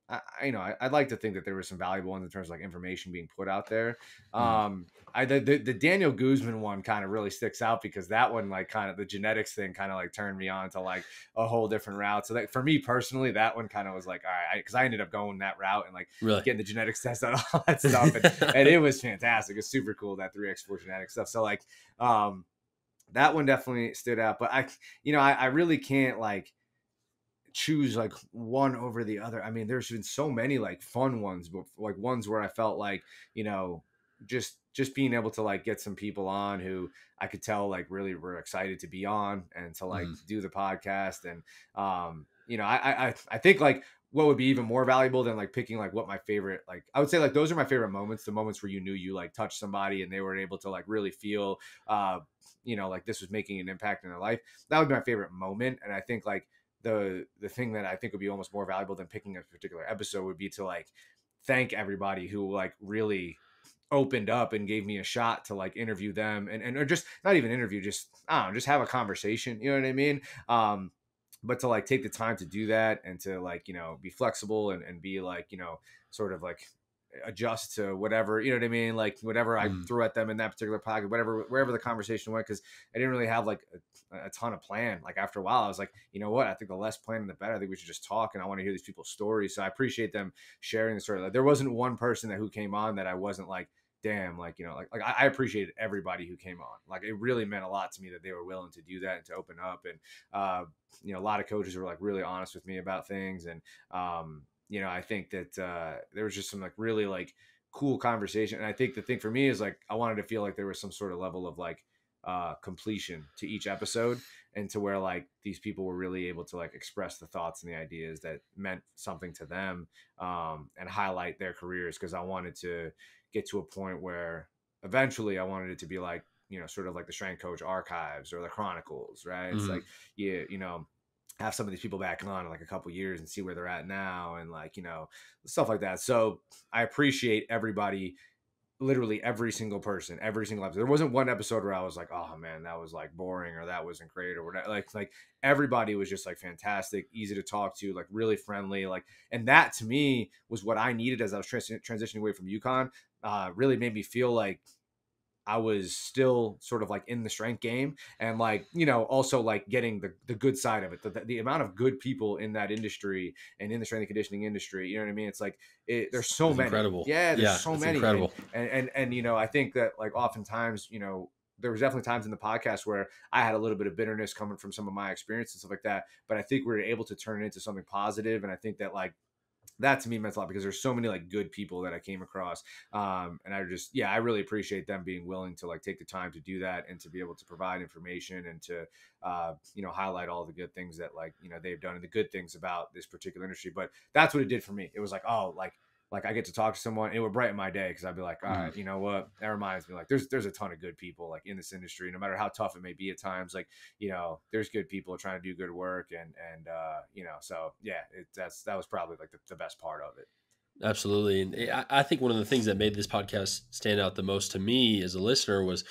I'd like to think that there were some valuable ones in terms of like information being put out there. The Daniel Guzman one kind of really sticks out, because that one, like kind of the genetics thing kind of like turned me on to like a whole different route. So that for me personally, that one kind of was like, all right, because I ended up going that route and like getting the genetics test and all that stuff. And it was fantastic. It's super cool, that 3x4 genetic stuff. So like, that one definitely stood out, but I really can't like choose like one over the other. I mean, there's been so many like fun ones, but like ones where I felt like, just being able to like get some people on who I could tell like really were excited to be on and to like do the podcast. And I think like what would be even more valuable than like picking like what my favorite, like I would say like those are my favorite moments, the moments where you like touched somebody and they were able to like really feel like this was making an impact in their life. That would be my favorite moment. And I think like the thing that I think would be almost more valuable than picking a particular episode would be to like thank everybody who like really opened up and gave me a shot to like interview them, and or just not even interview, just I don't know, just have a conversation. You know what I mean? But to like take the time to do that, and to like be flexible, and be like sort of like adjust to whatever, you know what I mean, like whatever I threw at them in that particular pocket, wherever the conversation went, because I didn't really have like a ton of plan. Like after a while I was like, you know what, I think the less plan the better. I think we should just talk, and I want to hear these people's stories. So I appreciate them sharing the story. Like there wasn't one person who came on that I wasn't like, damn, like like I appreciated everybody who came on. Like it really meant a lot to me that they were willing to do that and to open up. And a lot of coaches were like really honest with me about things. And I think that there was just some like really like cool conversation. And I think the thing for me is like I wanted to feel like there was some sort of level of like completion to each episode, and to where like these people were really able to like express the thoughts and the ideas that meant something to them, and highlight their careers. Because I wanted to get to a point where eventually I wanted it to be like sort of like the strength coach archives or the chronicles, right? It's Mhm. like, have some of these people back on in like a couple years and see where they're at now, and like, stuff like that. So I appreciate everybody, literally every single person, every single episode. There wasn't one episode where I was like, oh man, that was like boring or that wasn't great or whatever. Like everybody was just like fantastic, easy to talk to, like really friendly. Like, and that to me was what I needed as I was transitioning away from UConn. Really made me feel like I was still sort of like in the strength game, and like, also like getting the good side of it. The amount of good people in that industry and in the strength and conditioning industry, you know what I mean? It's like, there's so It's many. incredible. Yeah, there's Yeah, so it's many. And, incredible. I think that like oftentimes, there was definitely times in the podcast where I had a little bit of bitterness coming from some of my experience and stuff like that. But I think we were able to turn it into something positive. And I think that like, that to me meant a lot because there's so many like good people that I came across. And I just, yeah, I really appreciate them being willing to like take the time to do that and to be able to provide information and to, highlight all the good things that like, they've done and the good things about this particular industry. But that's what it did for me. It was like, oh, like I get to talk to someone. It would brighten my day because I'd be like, all Mhm. right, you know what? That reminds me, like, there's a ton of good people like in this industry, no matter how tough it may be at times. Like, there's good people trying to do good work, and so yeah, that was probably like the best part of it. Absolutely. And I think one of the things that made this podcast stand out the most to me as a listener was,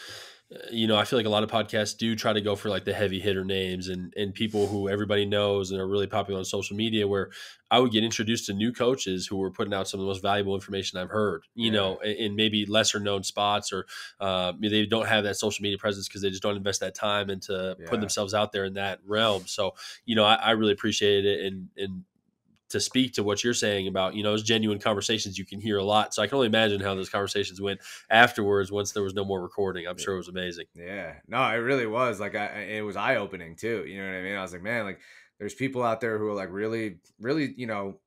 I feel like a lot of podcasts do try to go for like the heavy hitter names and people who everybody knows and are really popular on social media, where I would get introduced to new coaches who were putting out some of the most valuable information I've heard, Yeah, in maybe lesser known spots, or they don't have that social media presence because they just don't invest that time into putting yeah. themselves out there in that realm. So, I really appreciated it. And to speak to what you're saying about, those genuine conversations you can hear a lot. So I can only imagine how those conversations went afterwards once there was no more recording. I'm sure it was amazing. Yeah, no, it really was like it was eye opening too. You know what I mean? I was like, man, like there's people out there who are like really, really,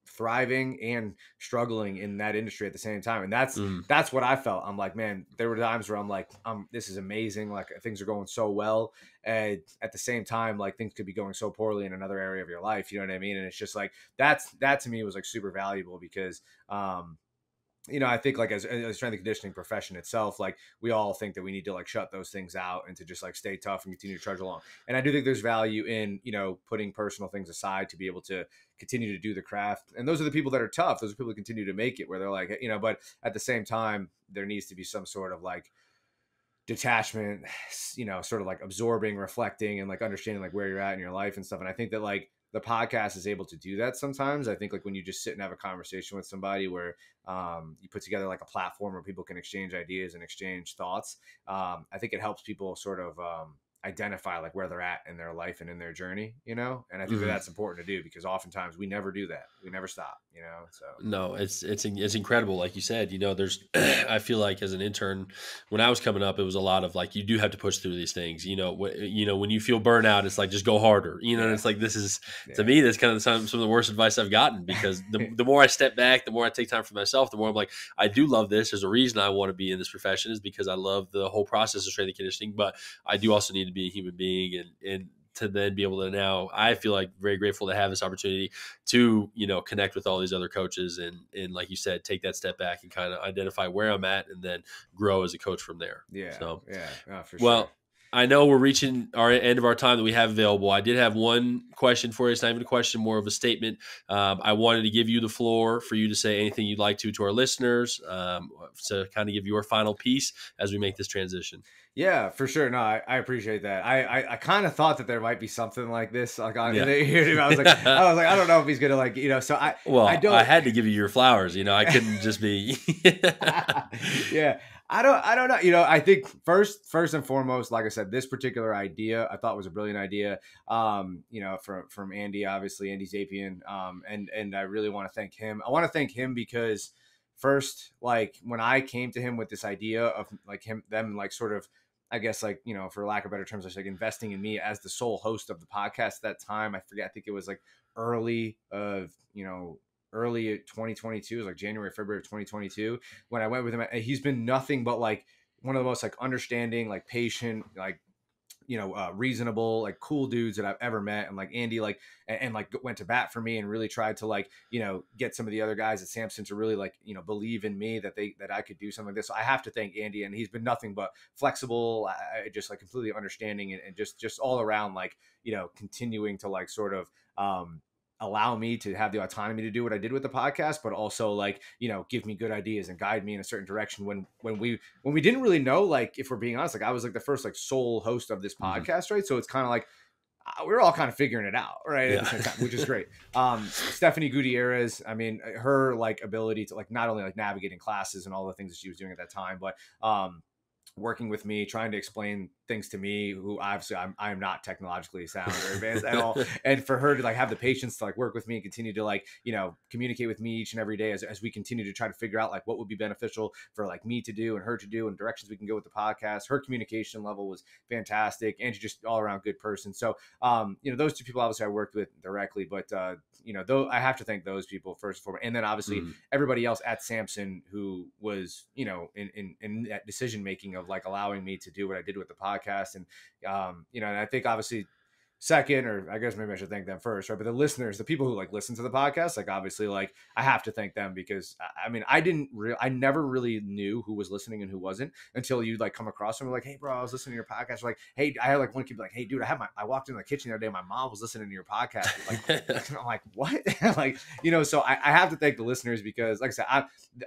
thriving and struggling in that industry at the same time, and Mm. that's what I felt. I'm like, man, there were times where I'm like, this is amazing. Like things are going so well, and at the same time, like things could be going so poorly in another area of your life. You know what I mean? And it's just like that to me was like super valuable because, I think like as a strength and conditioning profession itself, like we all think that we need to like shut those things out and to just like stay tough and continue to trudge along. And I do think there's value in, putting personal things aside to be able to continue to do the craft. And those are the people that are tough. Those are people who continue to make it where they're like, but at the same time, there needs to be some sort of like detachment, sort of like absorbing, reflecting, and like understanding like where you're at in your life and stuff. And I think that like the podcast is able to do that sometimes. I think like when you just sit and have a conversation with somebody where you put together like a platform where people can exchange ideas and exchange thoughts, I think it helps people sort of identify like where they're at in their life and in their journey, and I think that Hmm. that's important to do because oftentimes we never do that. We never stop, so No, it's incredible. Like you said, there's I feel like as an intern, when I was coming up, it was a lot of like you do have to push through these things. When you feel burnout, it's like just go harder. And yeah, it's like this is to yeah. me that's kind of some of the worst advice I've gotten, because the more I step back, the more I take time for myself, the more I'm like, I do love this. There's a reason I want to be in this profession, is because I love the whole process of strength and conditioning, but I do also need to be a human being, and to then be able to, now I feel like very grateful to have this opportunity to connect with all these other coaches, and like you said, take that step back and kind of identify where I'm at and then grow as a coach from there. Yeah, So, yeah, for sure. well, I know we're reaching our end of our time that we have available. I did have one question for you. It's not even a question, more of a statement. I wanted to give you the floor for you to say anything you'd like to our listeners, to kind of give your final piece as we make this transition. Yeah, for sure. No, I appreciate that. I kind of thought that there might be something like this, like on in Yeah. the interview. I don't know if he's gonna like, so I Well, I don't. had to give you your flowers. I couldn't just be. Yeah, I don't know. I think first and foremost, like I said, this particular idea I thought was a brilliant idea. From Andy, obviously Andy Zapian, and I really want to thank him. I want to thank him because first, like when I came to him with this idea of like them like sort of, I guess like, for lack of better terms, like investing in me as the sole host of the podcast at that time. I forget. I think it was like early of, early 2022. It was like January, February of 2022 when I went with him. He's been nothing but like one of the most like understanding, like patient, like reasonable, like cool dudes that I've ever met. And like Andy, like, and like went to bat for me and really tried to like, get some of the other guys at Samson to really like, believe in me that I could do something like this. So I have to thank Andy, and he's been nothing but flexible, just like completely understanding, and just all around, like, continuing to like sort of, allow me to have the autonomy to do what I did with the podcast, but also like, give me good ideas and guide me in a certain direction when we didn't really know, like, if we're being honest, like I was like the first like sole host of this podcast, right? So it's kind of like we're all kind of figuring it out, right? At the same time, which is great. Stephanie Gutierrez, I mean, her like ability to like not only like navigating classes and all the things that she was doing at that time, but working with me, trying to explain things to me, who obviously I'm not technologically sound or advanced at all. And for her to like have the patience to like work with me and continue to like, communicate with me each and every day as we continue to try to figure out like what would be beneficial for like me to do and her to do and directions we can go with the podcast. Her communication level was fantastic, and she's just all around good person. So, those two people obviously I worked with directly, but, though I have to thank those people first and foremost. And then obviously everybody else at Samson who was, in that decision making of like allowing me to do what I did with the podcast. And, and I think obviously second, or I guess maybe I should thank them first, right? But the listeners, the people who like listen to the podcast, like obviously like I have to thank them, because I mean, I never really knew who was listening and who wasn't until you like come across them like, hey bro, I was listening to your podcast. Or, like, hey, I had like one kid be like, hey dude, I walked into the kitchen the other day, my mom was listening to your podcast. Like, I'm like, what? Like, so I have to thank the listeners, because like I said,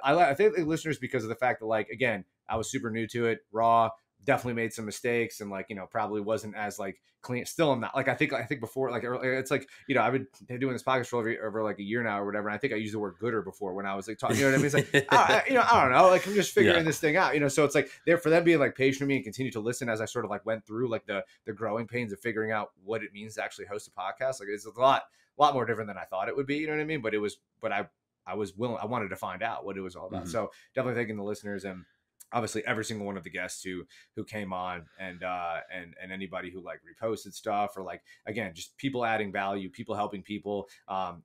I thank the listeners because of the fact that, like, again, I was super new to it, raw, definitely made some mistakes, and like, probably wasn't as like clean. Still, I'm not like, I think before, like, it's like, I've been doing this podcast for over like a year now or whatever. And I think I used the word gooder before when I was like talking, what I mean? It's like, I don't know, like I'm just figuring this thing out, so it's like there for them being like patient with me and continue to listen as I sort of like went through like the growing pains of figuring out what it means to actually host a podcast. Like it's a lot more different than I thought it would be, you know what I mean? But I was willing, I wanted to find out what it was all about. So definitely thanking the listeners, and obviously every single one of the guests who came on, and anybody who like reposted stuff, or like, again, just people adding value, people helping people.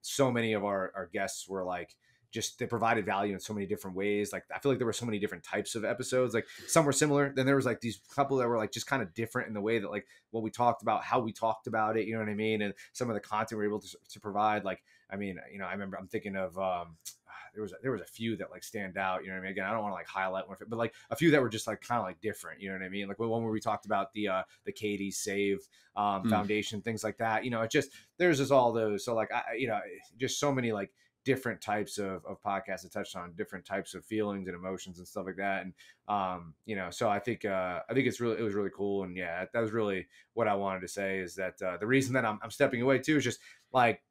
So many of our guests were like, just they provided value in so many different ways. Like I feel like there were so many different types of episodes. Like some were similar, then there was like these couple that were like just kind of different in the way that like what we talked about, how we talked about it, you know what I mean? And some of the content we were able to provide. Like, I mean, I remember I'm thinking of there was a few that like stand out, you know what I mean? Again, I don't want to like highlight one, but like a few that were just like kind of like different, you know what I mean? Like one where we talked about the Katie Save Foundation, things like that. It just, there's just all those. So like just so many like different types of podcasts that touched on different types of feelings and emotions and stuff like that. And so I think it was really cool. And yeah, that was really what I wanted to say, is that the reason that I'm stepping away too is just like,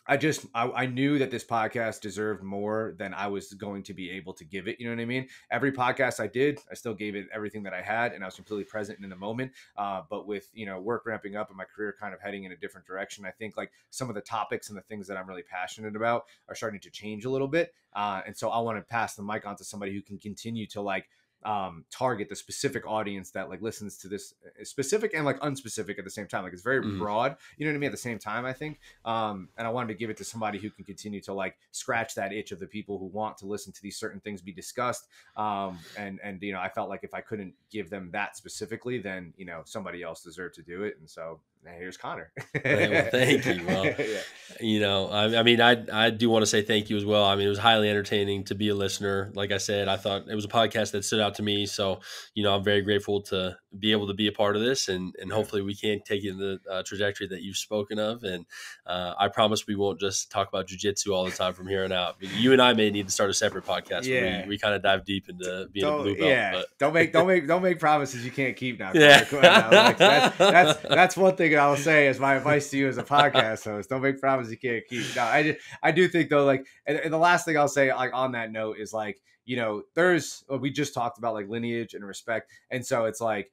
I knew that this podcast deserved more than I was going to be able to give it. You know what I mean? Every podcast I did, I still gave it everything that I had, and I was completely present in the moment. But with, work ramping up and my career kind of heading in a different direction, I think like some of the topics and the things that I'm really passionate about are starting to change a little bit. And so I want to pass the mic on to somebody who can continue to like target the specific audience that like listens to this, specific and like unspecific at the same time. Like it's very broad, you know what I mean? At the same time, I think, and I wanted to give it to somebody who can continue to like scratch that itch of the people who want to listen to these certain things be discussed. And I felt like if I couldn't give them that specifically, then somebody else deserved to do it. And so here's Connor. Well, thank you. Well, I mean, I do want to say thank you as well. I mean, it was highly entertaining to be a listener. Like I said, I thought it was a podcast that stood out to me. So, I'm very grateful to be able to be a part of this, and hopefully we can take it in the trajectory that you've spoken of. And I promise we won't just talk about jiu-jitsu all the time from here on out. You and I may need to start a separate podcast where we kind of dive deep into being a blue belt. Yeah. But Don't make promises you can't keep now. Yeah. Like, that's one thing I will say as my advice to you as a podcast host. Don't make promises you can't keep. No, I do think though, like, and the last thing I'll say like on that note is like, we just talked about like lineage and respect. And so it's like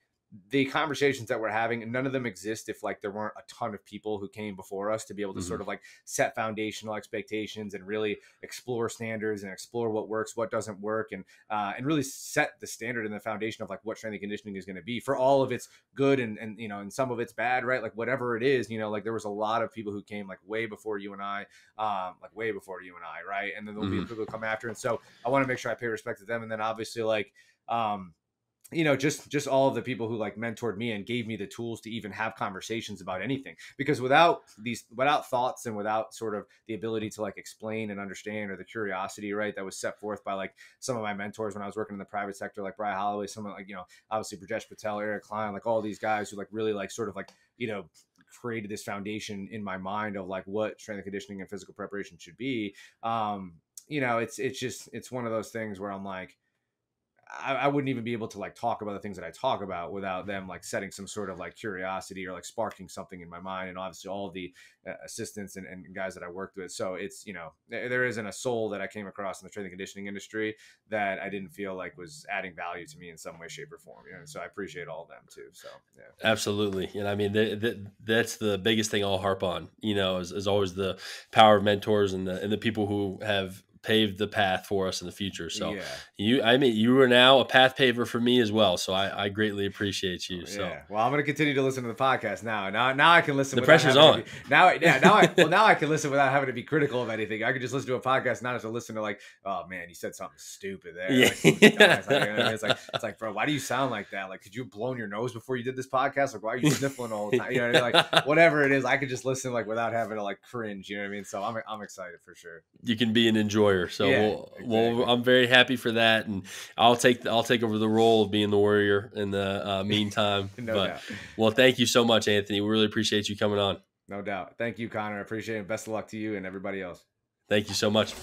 the conversations that we're having, and none of them exist if like there weren't a ton of people who came before us to be able to sort of like set foundational expectations and really explore standards and explore what works, what doesn't work, and really set the standard and the foundation of like what strength and conditioning is going to be for all of its good and some of it's bad, right? Like whatever it is, like there was a lot of people who came like way before you and I, right? And then there'll be people who come after. And so I want to make sure I pay respect to them. And then obviously like, just all of the people who like mentored me and gave me the tools to even have conversations about anything. Because without thoughts and without sort of the ability to like explain and understand, or the curiosity, right, that was set forth by like some of my mentors when I was working in the private sector, like Brian Holloway, someone like, obviously Brajesh Patel, Eric Klein, like all these guys who like really like sort of like, created this foundation in my mind of like what strength and conditioning and physical preparation should be. It's one of those things where I'm like, I wouldn't even be able to like talk about the things that I talk about without them like setting some sort of like curiosity or like sparking something in my mind. And obviously all of the assistants and guys that I worked with. So it's, there isn't a soul that I came across in the strength and conditioning industry that I didn't feel like was adding value to me in some way, shape, or form. So I appreciate all of them too. So yeah. Absolutely. And I mean, that's the biggest thing I'll harp on, is always the power of mentors and the people who have paved the path for us in the future. So yeah. you are now a path paver for me as well. So I greatly appreciate you. So yeah. Well, I'm going to continue to listen to the podcast now. Now I can listen. The pressure's on. Now I can listen without having to be critical of anything. I can just listen to a podcast, not have to listen to like, oh man, you said something stupid there. Yeah. It's like, bro, why do you sound like that? Like, could you have blown your nose before you did this podcast? Like, why are you sniffling all the time? You know what I mean? Like, whatever it is, I could just listen like without having to like cringe. You know what I mean? So I'm excited for sure. You can be an enjoyer. So exactly. I'm very happy for that, and I'll take over the role of being the warrior in the meantime. No doubt. Well, thank you so much, Anthony. We really appreciate you coming on. No doubt. Thank you, Connor. I appreciate it. Best of luck to you and everybody else. Thank you so much.